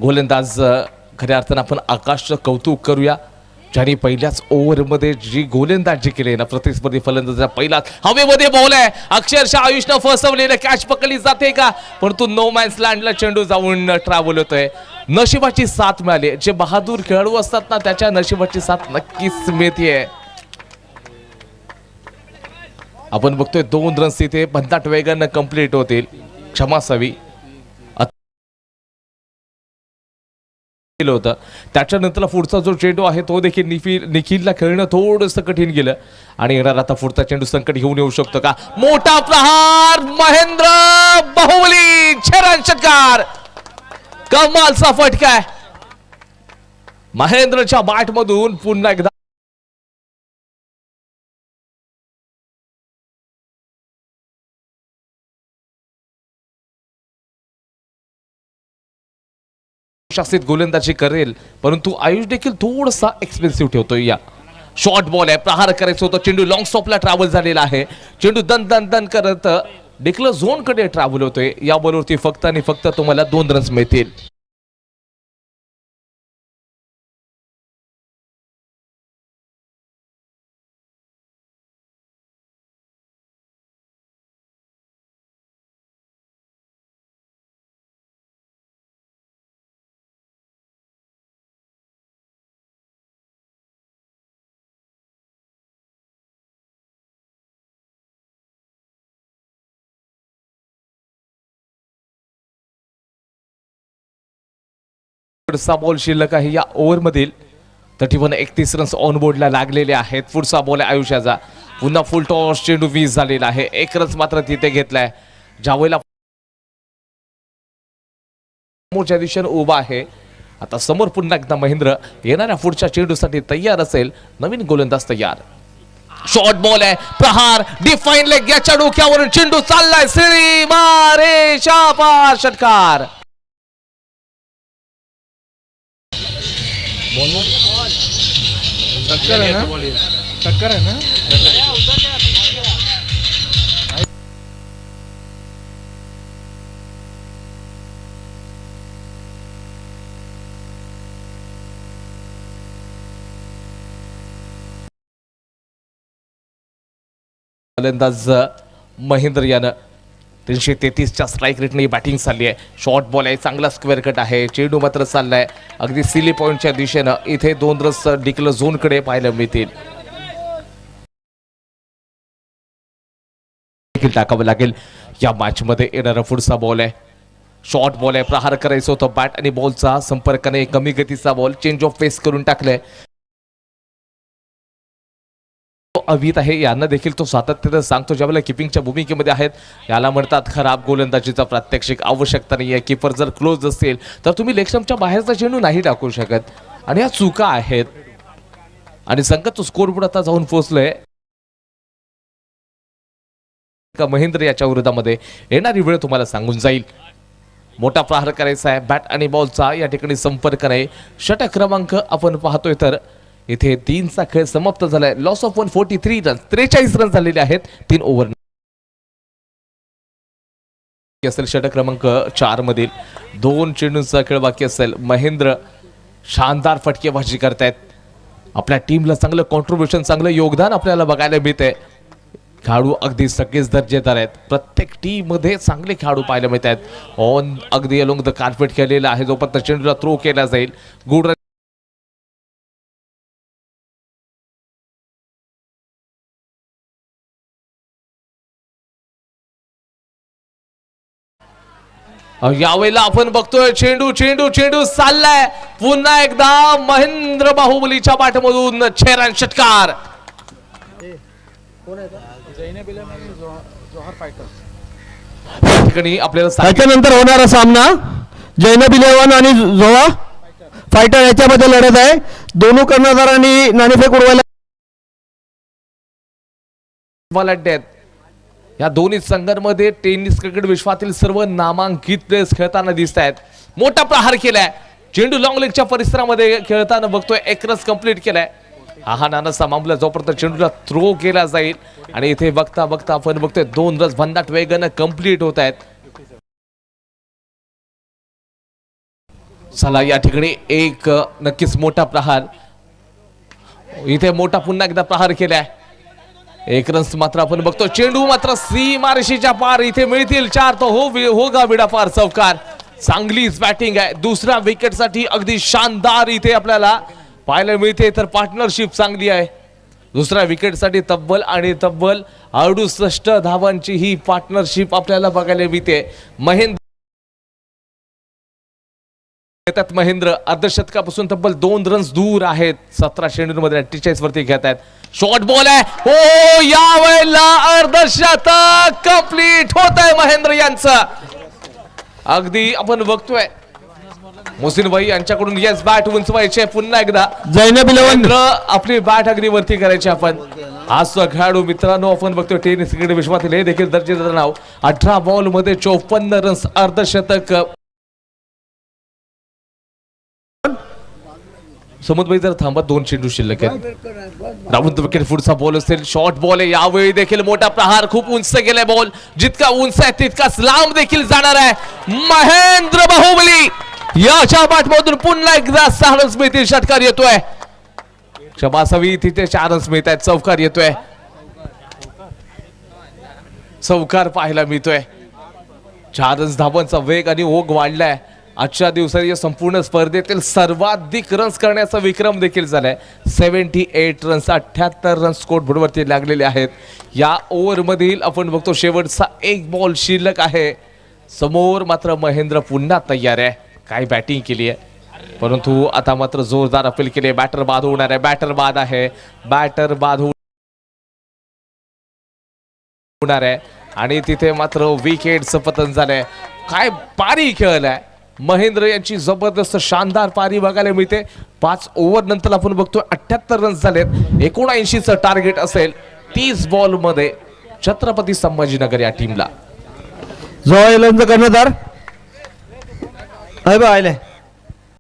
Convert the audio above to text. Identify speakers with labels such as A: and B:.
A: गोलंदाज खऱ्या अर्थानं आपण आकाशचं कौतुक करूया, ज्यांनी पहिल्याच ओव्हरमध्ये जी गोलंदाजी केली ना, प्रतिस्पर्धी फलंदाजाचा पहिलाच हवेमध्ये बॉल आहे, अक्षरशः आयुषनं फसवलेलं कॅच पकडली जाते का, परंतु नो मॅन्स लँडला चेंडू जाऊन ट्रॅव्हल होतोय. नशिबाची साथ मिळाली. जे बहादूर खेळाडू असतात ना, त्याच्या नशिबाची साथ नक्कीच मिळते. आपण बघतोय 2 रन्स तिथे भन्नाट वेगानं कंप्लीट होतील. क्षमा असावी होतं. त्याच्यानंतर पुढचा जो चेंडू आहे तो देखील निखिलला खेळणं थोडंसं कठीण गेलं आणि येणार आता पुढचा चेंडू संकट घेऊन येऊ शकतो का. मोठा प्रहार, महेंद्र बाहुबली षटकार, कमालचा फटका आहे. महेंद्रच्या बॅट मधून पुन्हा एकदा शासित गोलंदाजी करेल, परंतु आयुष देखील थोडासा एक्सपेन्सिव्ह ठेवतोय. या शॉर्ट बॉल आहे, प्रहार करायचं होतं, चेंडू लॉंग स्टॉपला ट्रॅव्हल झालेला आहे. चेंडू दन दन दन करत डिक्लर झोन कडे ट्रॅव्हल होतोय. या बॉलवरती फक्त आणि फक्त तुम्हाला 2 रन्स मिळतील. पुढचा बॉल शिल्लक आहे या ओव्हरमधील. 31 रन्स ऑन बोर्डला लागलेले आहेत. पुढचा बॉल आहे आयुष्याचा, पुन्हा फुल टॉस, चेंडू 20 झालेला आहे. 1 रन्स मात्र तिथे घेतलाय. ज्यावेळेला समोरच्या दिशेने उभा आहे, आता समोर पुन्हा एकदा महेंद्र येणाऱ्या पुढच्या चेंडूसाठी तयार असेल. नवीन गोलंदाज तयार. शॉर्ट बॉल आहे, प्रहार, डिफाईन लेग, याच्या डोक्यावरून चेंडू चाललाय, श्री मारे शाबाश, षटकार.
B: टक्कर है ना, टक्कर है ना.
A: गोलंदाज महेंद्र यानं 333च्या स्ट्राईक रेटने बॅटिंग चालली आहे. शॉर्ट बॉल आहे, चांगला स्क्वेअर कट आहे, चेंडू मात्र चाललाय अगदी सिली पॉइंटच्या दिशेनं. इथे 2 रन्स डिक्लर झोन कडे पाहायला मिळतील. टाकावं लागेल या मॅच मध्ये. येणारा पुढचा बॉल आहे, शॉर्ट बॉल आहे, प्रहार करायचं होतं. बॅट आणि बॉलचा संपर्काने कमी गतीचा बॉल चेंज ऑफ पेस करून टाकलाय. अवित आहे, यांना देखील तो सातत्याने सांगतो ज्यावेळेला किपिंगच्या भूमिकेमध्ये आहेत. याला म्हणतात खराब गोलंदाजीचा प्रात्यक्षिक. आवश्यकता नाही आहे. कीपर जर क्लोज असेल तर तुम्ही लेगस्टंपच्या बाहेरचा चेंडू नाही टाकू शकत, आणि या चुका आहेत. आणि संकट तो स्कोरबोर्ड आता जाऊन पोहोचलोय. महेंद्र याच्या विरोधामध्ये येणारी वेळ तुम्हाला सांगून जाईल. मोठा प्रहार करायचा आहे, बॅट आणि बॉलचा या ठिकाणी संपर्क नाही. षटक क्रमांक आपण पाहतोय तर इथे 3चा खेळ समाप्त झालाय. लॉस ऑफ 143 रन्स, 43 रन्स झालेले आहेत 3 ओव्हर असेल. षटक क्रमांक 4 मधील 2 चेंडूंचा खेळ बाकी असेल. महेंद्र शानदार फटकेबाजी करतायत. आपल्या टीमला चांगलं कॉन्ट्रीब्युशन, चांगलं योगदान आपल्याला बघायला मिळतंय. खेळाडू अगदी सगळेच दर्जेदार आहेत. प्रत्येक टीम मध्ये चांगले खेळाडू पाहायला मिळत आहेत. ऑन अगदी अलोंग द कार्पेट केलेला आहे. जोपर्यंत चेंडूला थ्रो केला जाईल, गुड रन यावेळेला आपण बघतोय चेंडू चेंडू चेंडू चाललाय. पुन्हा एकदा महेंद्र बाहुबलीच्या बॅटमधून छेरान षटकार. ठिकाणी आपल्याला
B: त्याच्यानंतर होणारा सामना जैनब 11 आणि जोहा फायटर याच्यामध्ये लढत आहे. दोन्ही कर्णधारांनी नाणेफेक उडवायला
A: आहेत. या दोन्ही संघांमध्ये टेनिस क्रिकेट विश्वातील सर्व नामांकित प्लेयर्स खेळताना दिसत आहेत. मोठा प्रहार केलाय, चेंडू लॉंग लेगच्या परिसरामध्ये खेळताना बघतोय. 1 रन कंप्लीट केलाय. हा नानासा मामला जोपर्यंत चेंडूला थ्रो केला जाईल, आणि इथे बघता बघता आपण बघतोय 2 रन भन्नाट वेगानं कंप्लीट होत आहेत. चला या ठिकाणी एक नक्कीच मोठा प्रहार, इथे मोठा पुन्हा एकदा प्रहार केलाय. एक रन्स मात्र आपण बघतो. चेंडू मात्र सीमारेषेच्या पार, इथे मिळतील 4 तो हो गा विडा पार. चौकार, चांगलीच बॅटिंग आहे. दुसऱ्या विकेट साठी अगदी शानदार इथे आपल्याला पाहायला मिळते. तर पार्टनरशिप चांगली आहे. दुसऱ्या विकेट साठी तब्बल 68 धावांची ही पार्टनरशिप आपल्याला बघायला मिळते. महेंद्र अर्धशतकापासून तब्बल 2 रन्स दूर आहेत. 17 चेंडूंमध्ये 48 वरती घेत आहेत. शॉर्ट बॉल आहे. हो, या वेळेला अर्धशतक कंप्लीट होत आहे महेंद्र यांचं. अगदी आपण बघतोय मोहसिन भाई यांच्याकडून येस बॅट उंचवायचे. पुन्हा एकदा
B: जैनब 11
A: आपली बॅट अगदी वरती करायची. आपण आज खेळाडू मित्रांनो आपण बघतोय टेनिस क्रिकेट विश्वातील हे देखील दर्जेदार नाव. 18 बॉल मध्ये 54 रन्स, अर्धशतक. समुद्र भाई जर थांबा, 2 चेंडू शिल्लक आहेत. राऊंड विकेट पुढचा बॉल असेल. शॉर्ट बॉल आहे. यावेळी देखील मोठा प्रहार, खूप उंच गेलाय बॉल. जितका उंच आहे तितकाच लांब देखील जाणार आहे. महेंद्र बाहुबली याच्या बॅटमधून पुन्हा एकदा 6 रन्स मिळतील. षटकार येतोय. क्षमासावी तिथे 4 रन्स मिळत आहेत. चौकार येतोय. चौकार पाहायला मिळतोय. 4 रन्स धावांचा वेग आणि ओघ वाढलाय. आजच्या दिवसात या संपूर्ण स्पर्धेतील सर्वाधिक रन्स करण्याचा विक्रम देखील झालाय. 78 रन्स, 78 रन्स स्कोर बोर्डवरती लागलेले आहेत. या ओव्हर मधील आपण बघतो शेवटचा एक बॉल शिल्लक आहे. समोर मात्र महेंद्र पुन्हा तयार आहे. काय बॅटिंग केली आहे, परंतु आता मात्र जोरदार अपील केली आहे. बॅटर बाद होणार आहे. बॅटर बाद आहे. बॅटर बाद होणार आहे आणि तिथे मात्र विकेटचं पतन झालंय. काय पारी खेळलाय महेंद्र यांची, जबरदस्त शानदार पारी बघायला मिळते. 5 ओव्हर नंतर आपण बघतोय 78 रन्स झालेत. 79चं टार्गेट असेल 30 बॉल मध्ये छत्रपती संभाजीनगर या टीमला.
B: जोवा 11 कर्णधार आहे बा आले.